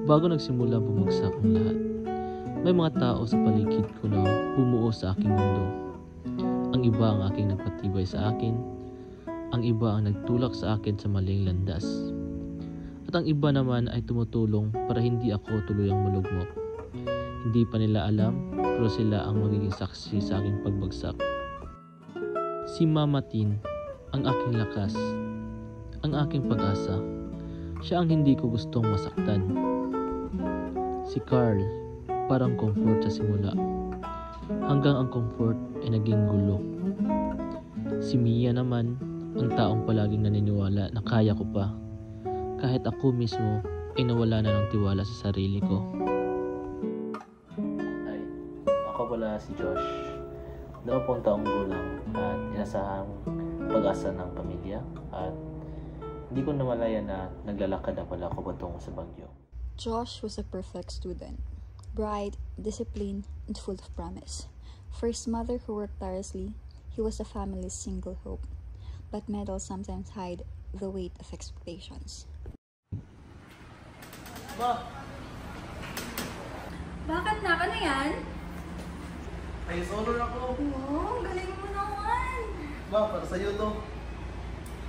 Bago nagsimula bumagsak ang lahat, may mga tao sa paligid ko na bumuo sa aking mundo. Ang iba ang aking nagpatibay sa akin, ang iba ang nagtulak sa akin sa maling landas, at ang iba naman ay tumutulong para hindi ako tuluyang malugmok. Hindi pa nila alam, pero sila ang magiging saksi sa aking pagbagsak. Si Mama Tin, ang aking lakas, ang aking pag-asa. Siya ang hindi ko gustong masaktan. Si Carl, parang comfort sa simula, hanggang ang comfort ay naging gulo. Si Mia naman, ang taong palaging naniniwala na kaya ko pa, kahit ako mismo ay nawala na ng tiwala sa sarili ko. Ay, ako pala si Josh, 20 taong gulang at inasahang pag-asa ng pamilya, at hindi ko namalayan na naglalakad na pala ako patungo sa Baguio. Josh was a perfect student, bright, disciplined, and full of promise. For his mother who worked tirelessly, he was the family's single hope. But medals sometimes hide the weight of expectations. Ma! Bakit na? Ano yan? Ay, solo na ako! Oo, galing mo naman! Ma, para sa'yo to.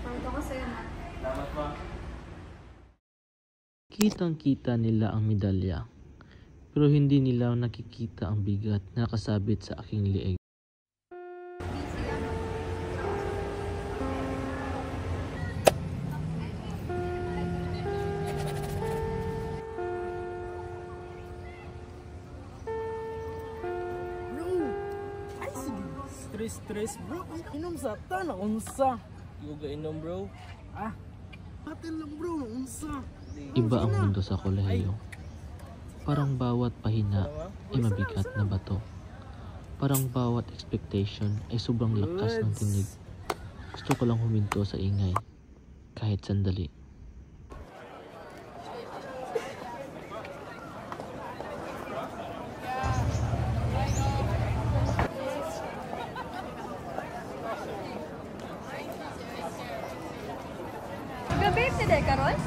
Parto ko sa'yo na. Salamat, ma. Kitang-kita nila ang medalya, pero hindi nila nakikita ang bigat na nakasabit sa aking liig. Bro, ay sige. Stress bro. Inom sa tanang unsa. Yoga inom, bro. Atin lang bro, unsa. Iba ang mundo sa kolehiyo. Parang bawat pahina ay mabigat na bato. Parang bawat expectation ay sobrang lakas ng tinig. Gusto ko lang huminto sa ingay, kahit sandali. Gabi, hindi karon?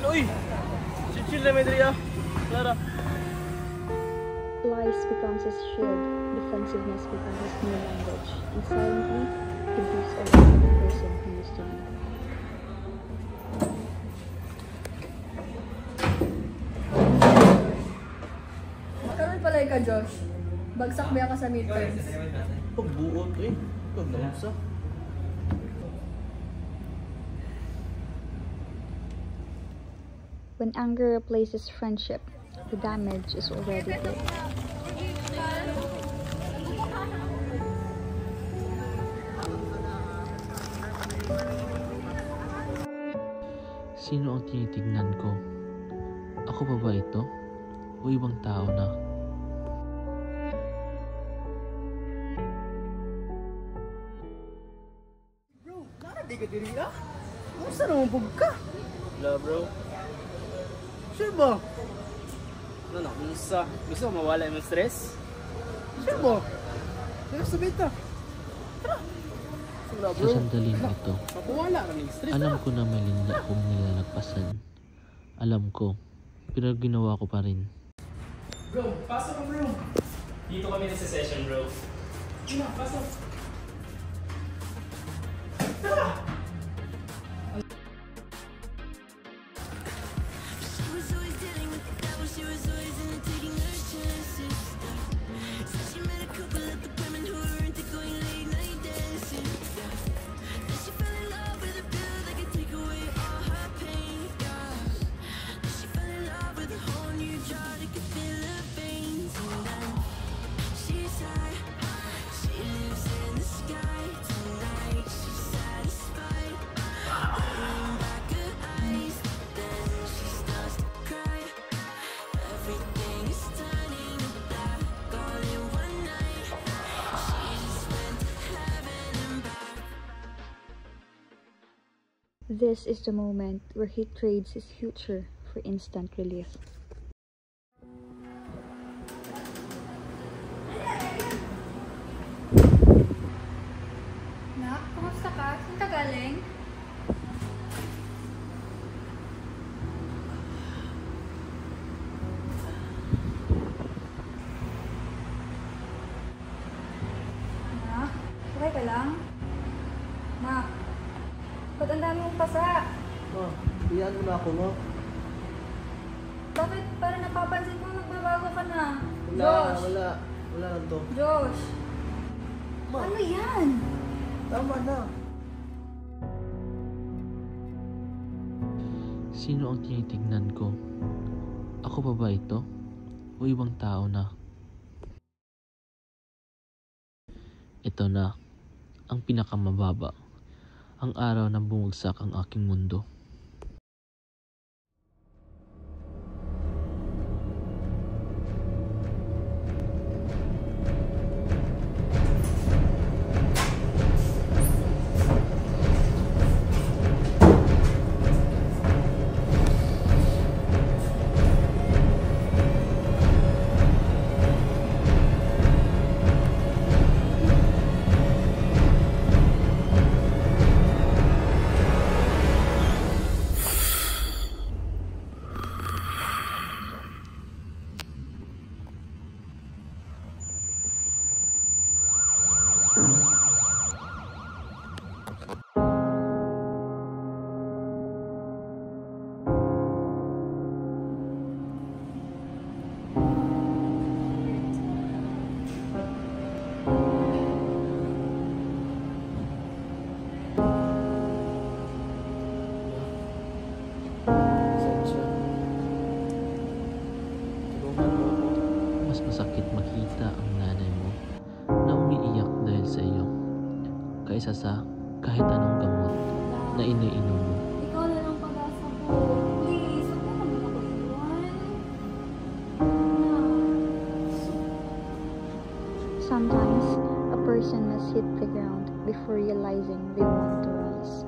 Uy! Chill na medria. Clara. Lies becomes his shield, defensiveness becomes his new language, and silently, he gives away the person he used to be. Karon pala ka, Josh. Bagsak ba ka sa midterms? Pagbuot eh. Pagdamsa. When anger replaces friendship, the damage is already done. Sino ang tinitignan ko? Ako pa ba ito? O ibang tao na? Bro, Clara di ka diri ah? Unsa naman pug ka? Wala bro. Sure ba? Ano na, unsa? Gusto mo mawala yung stress? Sure ba? Dili sa bita. Tara. Sa sandaling ito, Mapawala ka ng stress. alam ko na may linda akong nilalagpasan. Alam ko, pero ginawa ko pa rin. Bro, pasok ka bro. Dito kami sa session bro. Ina, pasok. This is the moment where he trades his future for instant relief. Nak, kumusta ka? Saan ka galing? Okay ka lang? Nak, ba't ang dami mong pasa? Ma, iyan mo na ako, ma. Bakit parang napapansin ko nagbabago ka na? Wala lang to. Josh! Ma, Ano yan? tama na. Sino ang tinitignan ko? Ako pa ba ito? O ibang tao na? Ito na, ang pinakamababa. Ang araw na bumagsak ang aking mundo. Sensya. Tulungan mo ako. Mas masakit makita ang nanay mo na umiiyak dahil sa iyo kaysa sa kahit anong gamot na iniinom mo. Ikaw na lang pag-asa ko. Please, huwag mo naman ako iwan. Sometimes, a person must hit the ground before realizing they want to rise.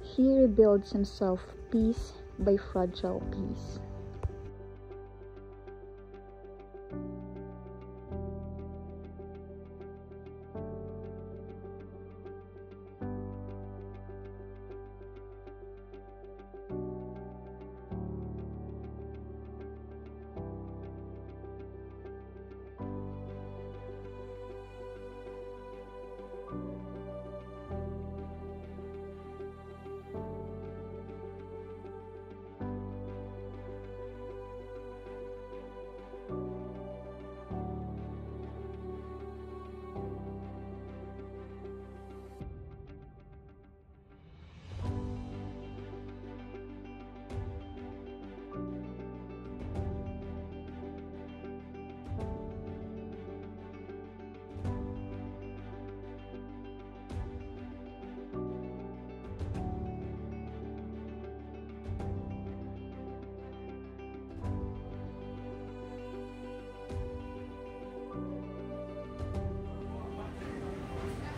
He rebuilds himself piece by fragile piece.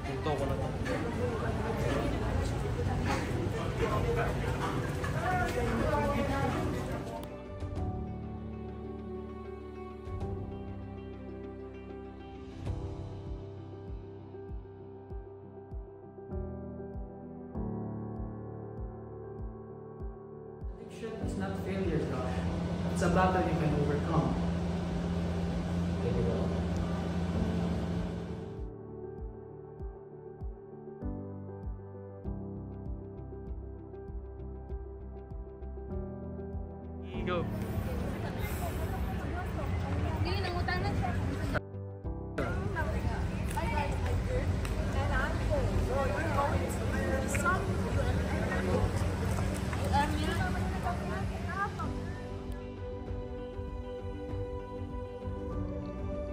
Punto ko na to. Addiction is not failure, Josh. It's a battle you can overcome. Go.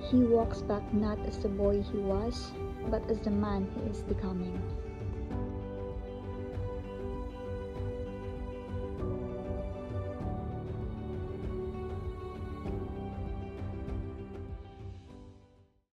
He walks back not as the boy he was, but as the man he is becoming.